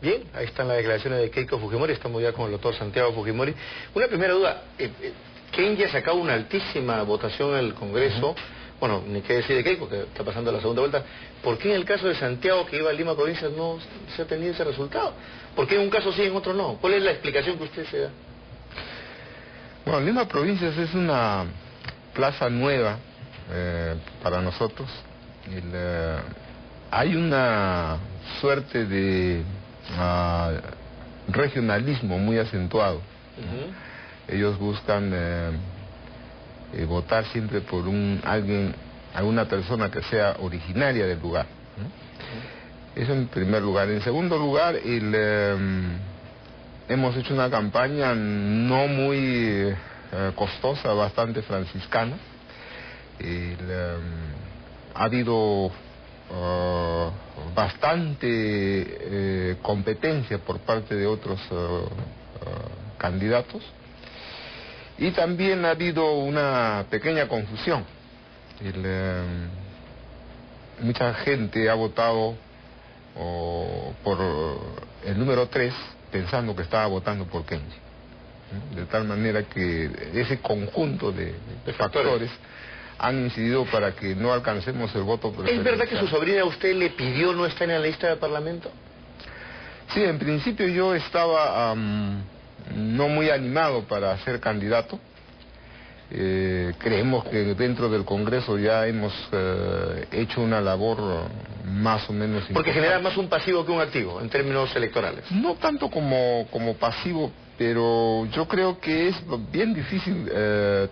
Bien, ahí están las declaraciones de Keiko Fujimori, estamos ya con el doctor Santiago Fujimori. Una primera duda, Keynes ya sacó una altísima votación en el Congreso, bueno, ni qué decir de Keiko, que está pasando la segunda vuelta. ¿Por qué en el caso de Santiago, que iba a Lima Provincia, no se ha tenido ese resultado? ¿Por qué en un caso sí y en otro no? ¿Cuál es la explicación que usted se da? Bueno, Lima Provincias es una plaza nueva para nosotros. Hay una suerte de regionalismo muy acentuado. Ellos buscan votar siempre por alguna persona que sea originaria del lugar. Eso en primer lugar. En segundo lugar, hemos hecho una campaña no muy costosa, bastante franciscana. Ha habido bastante competencia por parte de otros candidatos, y también ha habido una pequeña confusión. Mucha gente ha votado por el número 3 pensando que estaba votando por Keynes, de tal manera que ese conjunto de factores han incidido para que no alcancemos el voto preferencial. ¿Es verdad que su sobrina a usted le pidió no estar en la lista del Parlamento? Sí, en principio yo estaba no muy animado para ser candidato. Creemos que dentro del Congreso ya hemos hecho una labor más o menos importante. Porque genera más un pasivo que un activo en términos electorales. No tanto como pasivo, pero yo creo que es bien difícil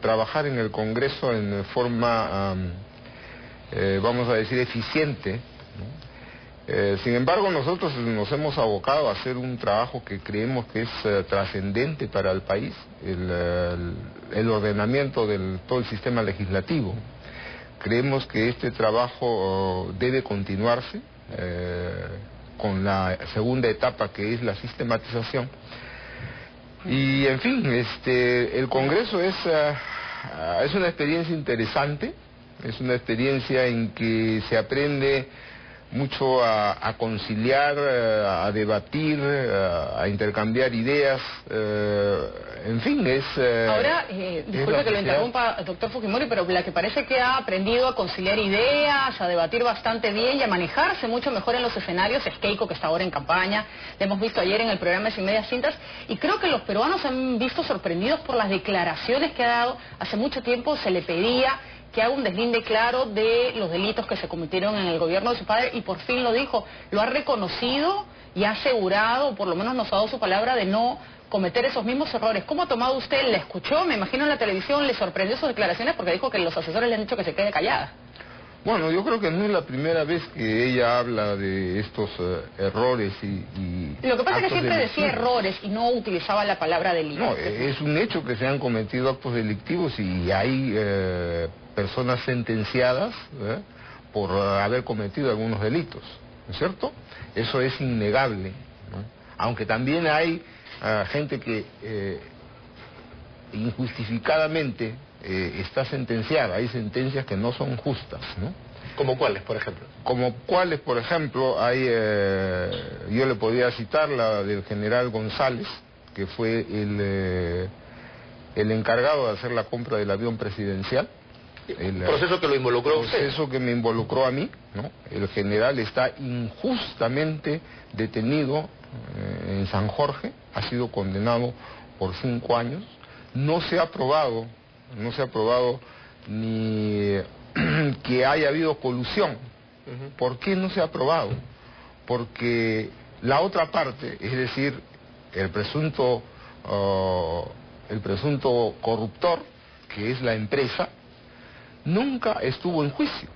trabajar en el Congreso en forma, vamos a decir, eficiente, ¿no? Sin embargo, nosotros nos hemos abocado a hacer un trabajo que creemos que es trascendente para el país, el ordenamiento de todo el sistema legislativo. Creemos que este trabajo debe continuarse con la segunda etapa, que es la sistematización. Y en fin, el Congreso es una experiencia interesante, es una experiencia en que se aprende mucho a conciliar, a debatir, a intercambiar ideas, en fin, Ahora, disculpe que lo interrumpa, doctor Fujimori, pero la que parece que ha aprendido a conciliar ideas, a debatir bastante bien y a manejarse mucho mejor en los escenarios es Keiko, que está ahora en campaña. La hemos visto ayer en el programa Sin Medias Tintas, y creo que los peruanos se han visto sorprendidos por las declaraciones que ha dado. Hace mucho tiempo se le pedía que haga un deslinde claro de los delitos que se cometieron en el gobierno de su padre, y por fin lo dijo, lo ha reconocido y ha asegurado, o por lo menos nos ha dado su palabra, de no cometer esos mismos errores. ¿Cómo ha tomado usted? ¿La escuchó? Me imagino en la televisión, ¿le sorprendió sus declaraciones? Porque dijo que los asesores le han dicho que se quede callada. Bueno, yo creo que no es la primera vez que ella habla de estos errores y lo que pasa es que siempre decía errores y no utilizaba la palabra delito. No, es un hecho que se han cometido actos delictivos y hay personas sentenciadas por haber cometido algunos delitos, ¿no es cierto? Eso es innegable, ¿no? Aunque también hay gente que injustificadamente está sentenciada. Hay sentencias que no son justas, ¿no? ¿Como cuáles, por ejemplo? Como cuáles, por ejemplo, hay, yo le podría citar la del general González, que fue el encargado de hacer la compra del avión presidencial. El proceso que lo involucró a usted. El proceso que me involucró a mí, ¿no? El general está injustamente detenido en San Jorge, ha sido condenado por 5 años, no se ha probado ni que haya habido colusión. ¿Por qué no se ha probado? Porque la otra parte, es decir, el presunto corruptor, que es la empresa, nunca estuvo en juicio.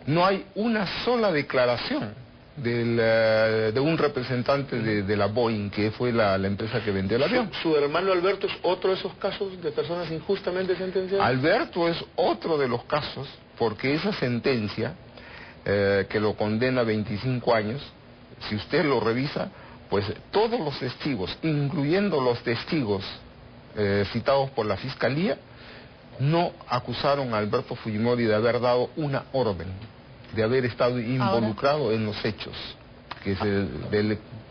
No hay una sola declaración de un representante de la Boeing, que fue la empresa que vendió el avión. ¿Su hermano Alberto es otro de esos casos de personas injustamente sentenciadas? Alberto es otro de los casos, porque esa sentencia que lo condena a 25 años, si usted lo revisa, pues todos los testigos, incluyendo los testigos citados por la Fiscalía, no acusaron a Alberto Fujimori de haber dado una orden, de haber estado involucrado en los hechos, que es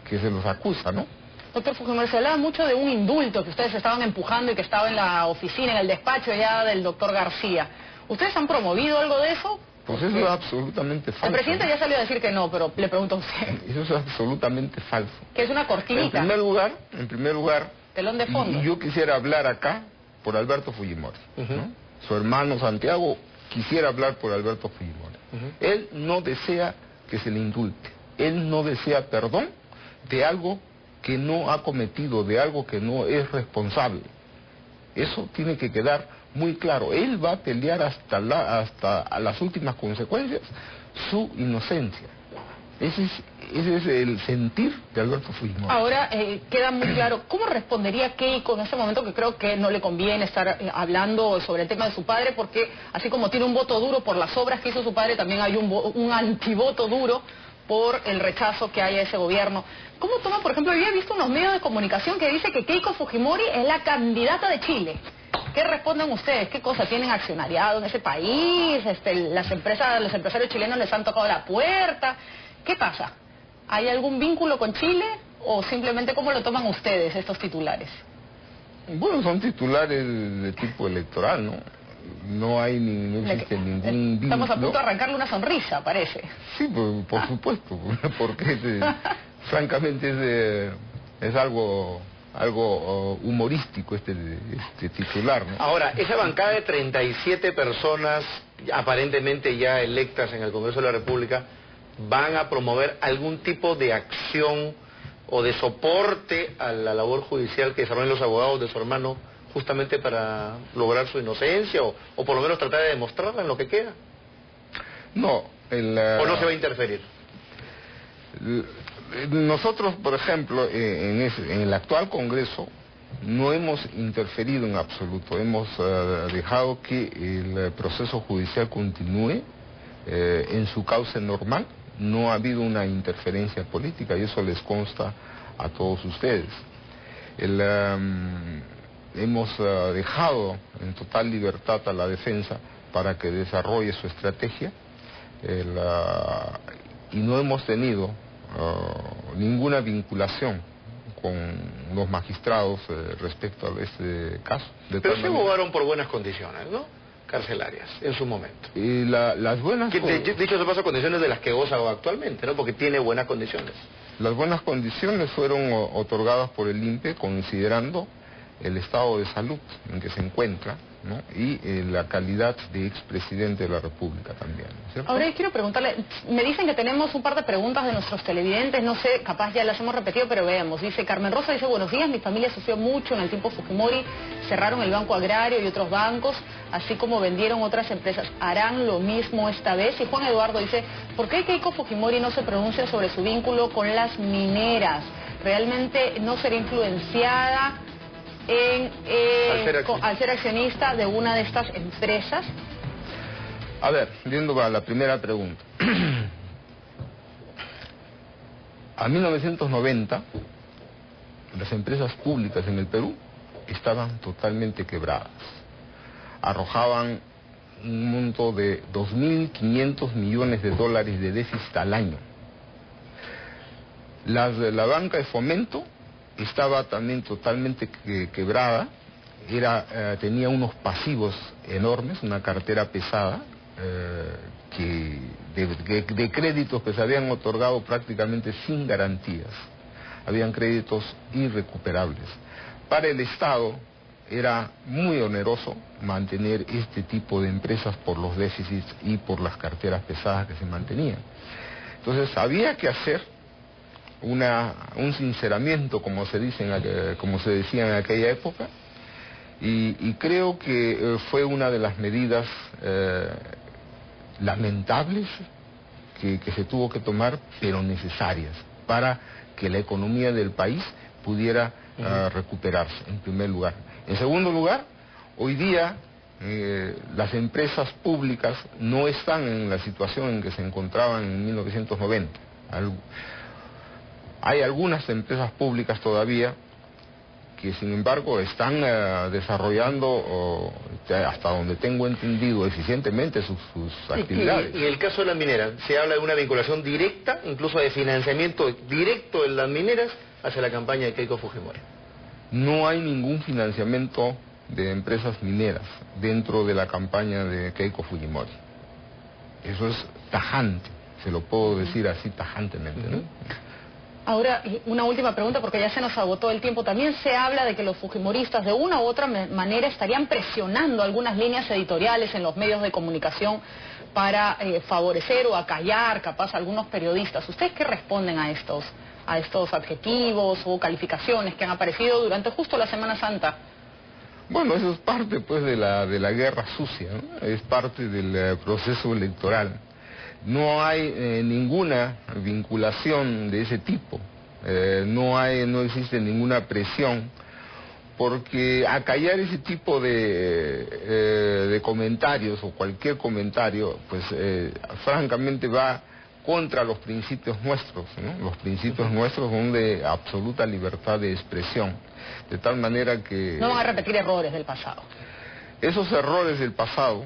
que se los acusa, ¿no? Doctor Fujimori, se hablaba mucho de un indulto que ustedes estaban empujando y que estaba en la oficina, en el despacho ya del doctor García. ¿Ustedes han promovido algo de eso? Pues eso es absolutamente falso. El presidente ya salió a decir que no, pero le pregunto a usted. Eso es absolutamente falso. Que es una cortinita. En primer lugar, telón de fondo. yo quisiera hablar acá por Alberto Fujimori, ¿no? Su hermano Santiago quisiera hablar por Alberto Fujimori. Él no desea que se le indulte. Él no desea perdón de algo que no ha cometido, de algo que no es responsable. Eso tiene que quedar muy claro. Él va a pelear hasta las últimas consecuencias su inocencia. Ese es el sentir de Alberto Fujimori. Ahora queda muy claro, ¿cómo respondería Keiko en ese momento que creo que no le conviene estar hablando sobre el tema de su padre? Porque así como tiene un voto duro por las obras que hizo su padre, también hay un antivoto duro por el rechazo que hay a ese gobierno. ¿Cómo toma, por ejemplo, yo he visto unos medios de comunicación que dice que Keiko Fujimori es la candidata de Chile? ¿Qué responden ustedes? ¿Qué cosa tienen accionariado en ese país? Las empresas, los empresarios chilenos les han tocado la puerta. ¿Qué pasa? ¿Hay algún vínculo con Chile o simplemente cómo lo toman ustedes estos titulares? Bueno, son titulares de tipo electoral, ¿no? No existe ningún vínculo. Estamos a punto de arrancarle una sonrisa, parece. Sí, por supuesto, porque francamente es algo humorístico este titular, ¿no? Ahora, esa bancada de 37 personas aparentemente ya electas en el Congreso de la República van a promover algún tipo de acción o de soporte a la labor judicial que desarrollan los abogados de su hermano justamente para lograr su inocencia o por lo menos tratar de demostrarla en lo que queda. No, ¿O no se va a interferir? Nosotros, por ejemplo, en el actual Congreso no hemos interferido en absoluto. Hemos dejado que el proceso judicial continúe en su cauce normal. No ha habido una interferencia política y eso les consta a todos ustedes. Hemos dejado en total libertad a la defensa para que desarrolle su estrategia y no hemos tenido ninguna vinculación con los magistrados respecto a este caso. Pero se abogaron por buenas condiciones, ¿no? Carcelarias, en su momento. Y las buenas... Dicho de paso, condiciones de las que goza actualmente, ¿no? Porque tiene buenas condiciones. Las buenas condiciones fueron otorgadas por el INPE considerando el estado de salud en que se encuentra, ¿no? Y la calidad de expresidente de la República también, ¿cierto? Ahora quiero preguntarle, me dicen que tenemos un par de preguntas de nuestros televidentes, no sé, capaz ya las hemos repetido, pero veamos. Dice Carmen Rosa, dice, buenos días, mi familia sufrió mucho en el tiempo Fujimori, cerraron el Banco Agrario y otros bancos, así como vendieron otras empresas. ¿Harán lo mismo esta vez? Y Juan Eduardo dice, ¿por qué Keiko Fujimori no se pronuncia sobre su vínculo con las mineras? ¿Realmente no será influenciada al ser accionista de una de estas empresas? A ver, yendo a la primera pregunta. A 1990, las empresas públicas en el Perú estaban totalmente quebradas. Arrojaban un monto de 2.500 millones de dólares de déficit al año. La banca de fomento estaba también totalmente quebrada, tenía unos pasivos enormes, una cartera pesada, de créditos que se habían otorgado prácticamente sin garantías. Habían créditos irrecuperables. Para el Estado era muy oneroso mantener este tipo de empresas por los déficits y por las carteras pesadas que se mantenían. Entonces había que hacer un sinceramiento, como se decía en aquella época, y creo que fue una de las medidas lamentables que se tuvo que tomar, pero necesarias, para que la economía del país pudiera recuperarse, en primer lugar. En segundo lugar, hoy día las empresas públicas no están en la situación en que se encontraban en 1990. Hay algunas empresas públicas todavía que sin embargo están desarrollando, hasta donde tengo entendido, eficientemente sus actividades. Y el caso de las mineras, se habla de una vinculación directa, incluso de financiamiento directo de las mineras hacia la campaña de Keiko Fujimori. No hay ningún financiamiento de empresas mineras dentro de la campaña de Keiko Fujimori. Eso es tajante, se lo puedo decir así tajantemente, ¿no? Ahora, una última pregunta, porque ya se nos agotó el tiempo. También se habla de que los fujimoristas de una u otra manera estarían presionando algunas líneas editoriales en los medios de comunicación para favorecer o acallar capaz a algunos periodistas. ¿Ustedes qué responden a estos adjetivos o calificaciones que han aparecido durante justo la Semana Santa? Bueno, eso es parte pues de la guerra sucia, ¿no? Es parte del proceso electoral. No hay ninguna vinculación de ese tipo, no existe ninguna presión, porque acallar ese tipo de comentarios o cualquier comentario, pues francamente va contra los principios nuestros, ¿no? Los principios nuestros son de absoluta libertad de expresión, de tal manera que... No van a repetir errores del pasado. Esos errores del pasado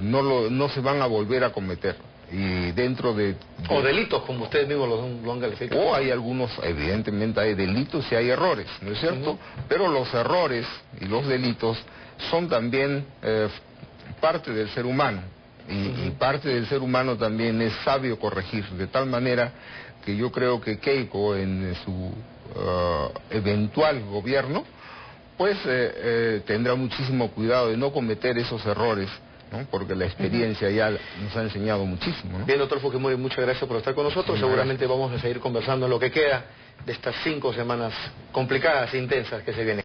no se van a volver a cometer. Y dentro de... O delitos, como ustedes mismos lo han calificado. O hay algunos, evidentemente hay delitos y hay errores, ¿no es cierto? Pero los errores y los delitos son también parte del ser humano. Y parte del ser humano también es sabio corregir, de tal manera que yo creo que Keiko en su eventual gobierno, pues tendrá muchísimo cuidado de no cometer esos errores, ¿no? Porque la experiencia ya nos ha enseñado muchísimo, ¿no? Bien, doctor Fujimori, muchas gracias por estar con nosotros. Sí, seguramente vamos a seguir conversando en lo que queda de estas 5 semanas complicadas e intensas que se vienen.